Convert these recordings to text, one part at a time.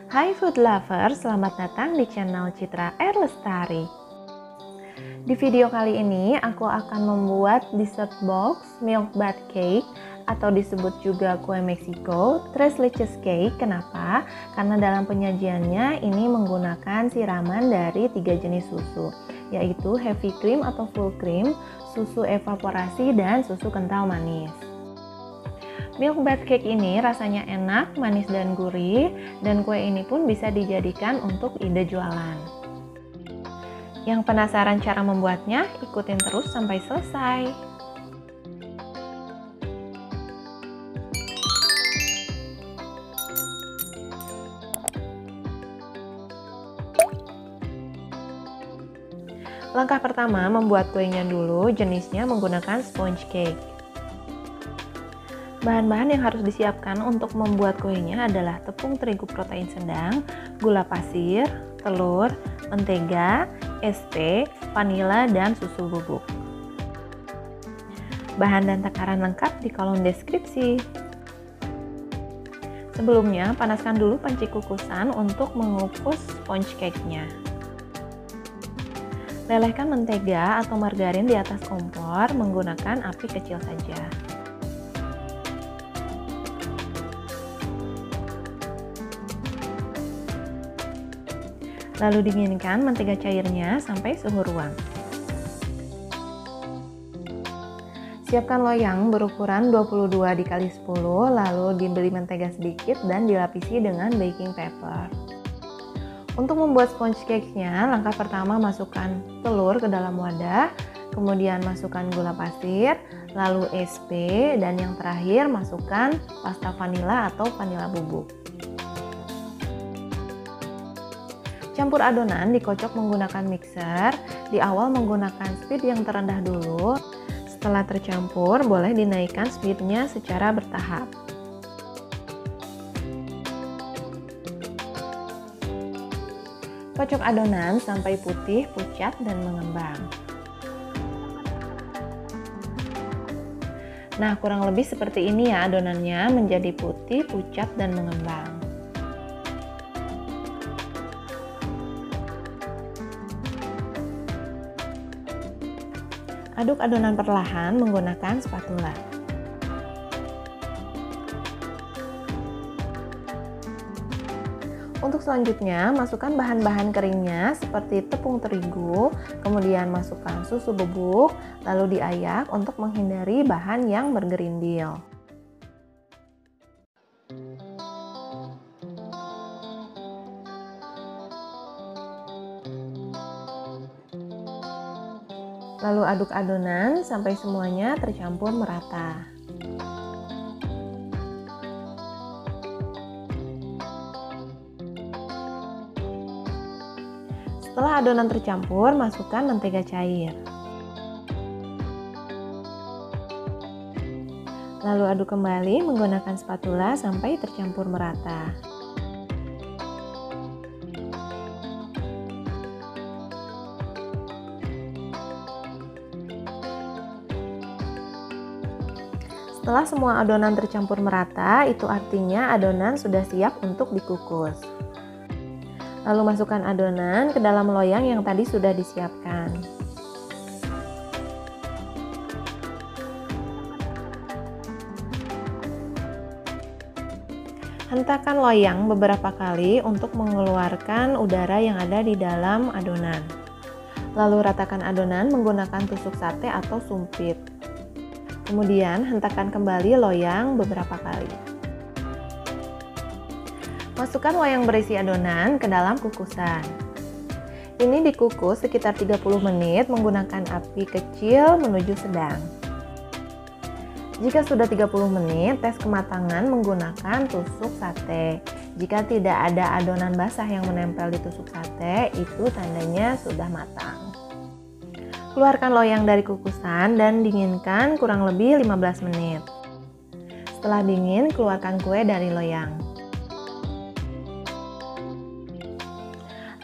Hai food lover, selamat datang di channel Citra R Lestari. Di video kali ini aku akan membuat dessert box milk bath cake atau disebut juga kue Meksiko, tres leches cake. Kenapa? Karena dalam penyajiannya ini menggunakan siraman dari 3 jenis susu, yaitu heavy cream atau full cream, susu evaporasi, dan susu kental manis. Milk bath cake ini rasanya enak, manis dan gurih, dan kue ini pun bisa dijadikan untuk ide jualan. Yang penasaran cara membuatnya? Ikutin terus sampai selesai. Langkah pertama, membuat kuenya dulu, jenisnya menggunakan sponge cake. Bahan-bahan yang harus disiapkan untuk membuat kuenya adalah tepung terigu protein sedang, gula pasir, telur, mentega, SP, vanila, dan susu bubuk. Bahan dan takaran lengkap di kolom deskripsi. Sebelumnya, panaskan dulu panci kukusan untuk mengukus sponge cake-nya. Lelehkan mentega atau margarin di atas kompor menggunakan api kecil saja. Lalu dinginkan mentega cairnya sampai suhu ruang. Siapkan loyang berukuran 22 x 10, lalu diberi mentega sedikit dan dilapisi dengan baking paper. Untuk membuat sponge cake-nya, langkah pertama masukkan telur ke dalam wadah, kemudian masukkan gula pasir, lalu SP, dan yang terakhir masukkan pasta vanila atau vanila bubuk. Campur adonan, dikocok menggunakan mixer. Di awal menggunakan speed yang terendah dulu. Setelah tercampur, boleh dinaikkan speednya secara bertahap. Kocok adonan sampai putih, pucat, dan mengembang. Nah, kurang lebih seperti ini ya adonannya, menjadi putih, pucat, dan mengembang. Aduk adonan perlahan menggunakan spatula. Untuk selanjutnya, masukkan bahan-bahan keringnya seperti tepung terigu, kemudian masukkan susu bubuk, lalu diayak untuk menghindari bahan yang bergerindil. Lalu aduk adonan sampai semuanya tercampur merata. Setelah adonan tercampur, masukkan mentega cair. Lalu aduk kembali menggunakan spatula sampai tercampur merata. Setelah semua adonan tercampur merata, itu artinya adonan sudah siap untuk dikukus. Lalu masukkan adonan ke dalam loyang yang tadi sudah disiapkan. Hentakan loyang beberapa kali untuk mengeluarkan udara yang ada di dalam adonan. Lalu ratakan adonan menggunakan tusuk sate atau sumpit. Kemudian hentakan kembali loyang beberapa kali. Masukkan loyang berisi adonan ke dalam kukusan. Ini dikukus sekitar 30 menit menggunakan api kecil menuju sedang. Jika sudah 30 menit, tes kematangan menggunakan tusuk sate. Jika tidak ada adonan basah yang menempel di tusuk sate, itu tandanya sudah matang. Keluarkan loyang dari kukusan dan dinginkan kurang lebih 15 menit. Setelah dingin, keluarkan kue dari loyang.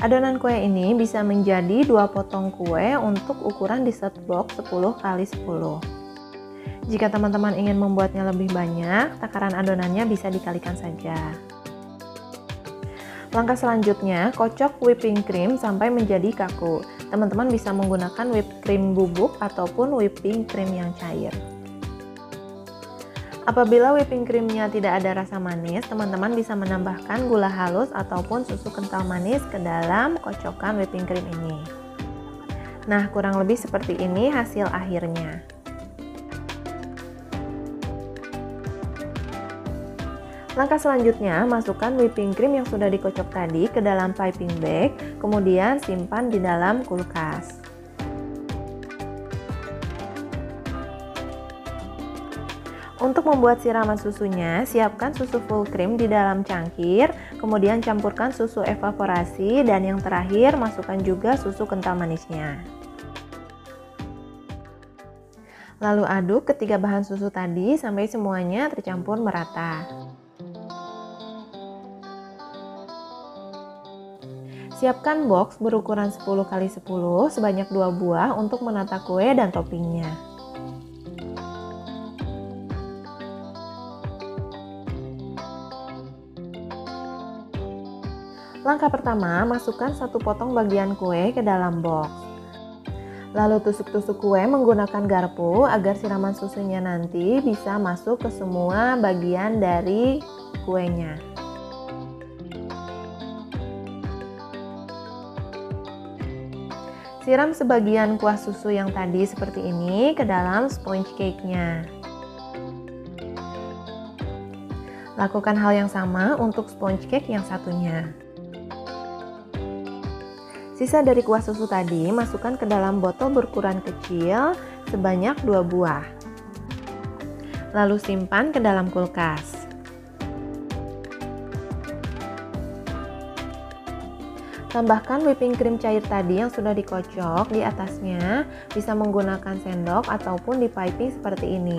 Adonan kue ini bisa menjadi 2 potong kue untuk ukuran dessert box 10 x 10. Jika teman-teman ingin membuatnya lebih banyak, takaran adonannya bisa dikalikan saja. Langkah selanjutnya, kocok whipping cream sampai menjadi kaku. Teman-teman bisa menggunakan whipped cream bubuk ataupun whipping cream yang cair. Apabila whipping creamnya tidak ada rasa manis, teman-teman bisa menambahkan gula halus ataupun susu kental manis ke dalam kocokan whipping cream ini. Nah, kurang lebih seperti ini hasil akhirnya. Langkah selanjutnya, masukkan whipping cream yang sudah dikocok tadi ke dalam piping bag, kemudian simpan di dalam kulkas. Untuk membuat siraman susunya, siapkan susu full cream di dalam cangkir, kemudian campurkan susu evaporasi, dan yang terakhir masukkan juga susu kental manisnya. Lalu aduk ketiga bahan susu tadi sampai semuanya tercampur merata. Siapkan box berukuran 10x10 sebanyak 2 buah untuk menata kue dan toppingnya. Langkah pertama, masukkan 1 potong bagian kue ke dalam box. Lalu tusuk-tusuk kue menggunakan garpu agar siraman susunya nanti bisa masuk ke semua bagian dari kuenya. Siram sebagian kuah susu yang tadi seperti ini ke dalam sponge cake-nya. Lakukan hal yang sama untuk sponge cake yang satunya. Sisa dari kuah susu tadi masukkan ke dalam botol berukuran kecil sebanyak 2 buah. Lalu simpan ke dalam kulkas. Tambahkan whipping cream cair tadi yang sudah dikocok di atasnya, bisa menggunakan sendok ataupun di piping seperti ini.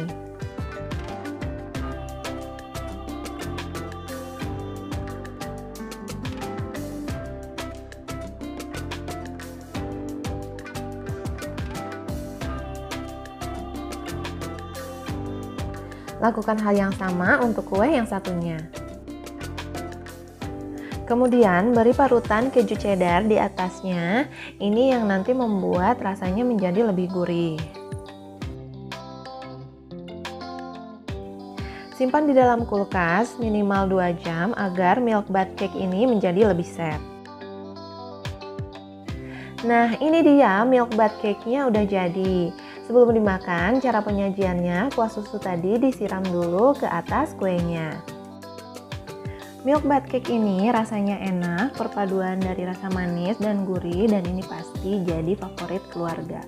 Lakukan hal yang sama untuk kue yang satunya. Kemudian beri parutan keju cheddar di atasnya. Ini yang nanti membuat rasanya menjadi lebih gurih. Simpan di dalam kulkas minimal 2 jam agar milk bath cake ini menjadi lebih set. Nah, ini dia milk bath cake-nya udah jadi. Sebelum dimakan, cara penyajiannya, kuah susu tadi disiram dulu ke atas kuenya. Milk bath cake ini rasanya enak, perpaduan dari rasa manis dan gurih, dan ini pasti jadi favorit keluarga.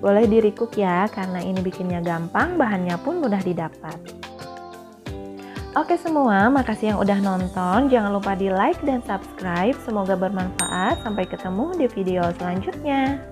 Boleh di-recook ya, karena ini bikinnya gampang, bahannya pun mudah didapat. Oke semua, makasih yang udah nonton, jangan lupa di like dan subscribe, semoga bermanfaat, sampai ketemu di video selanjutnya.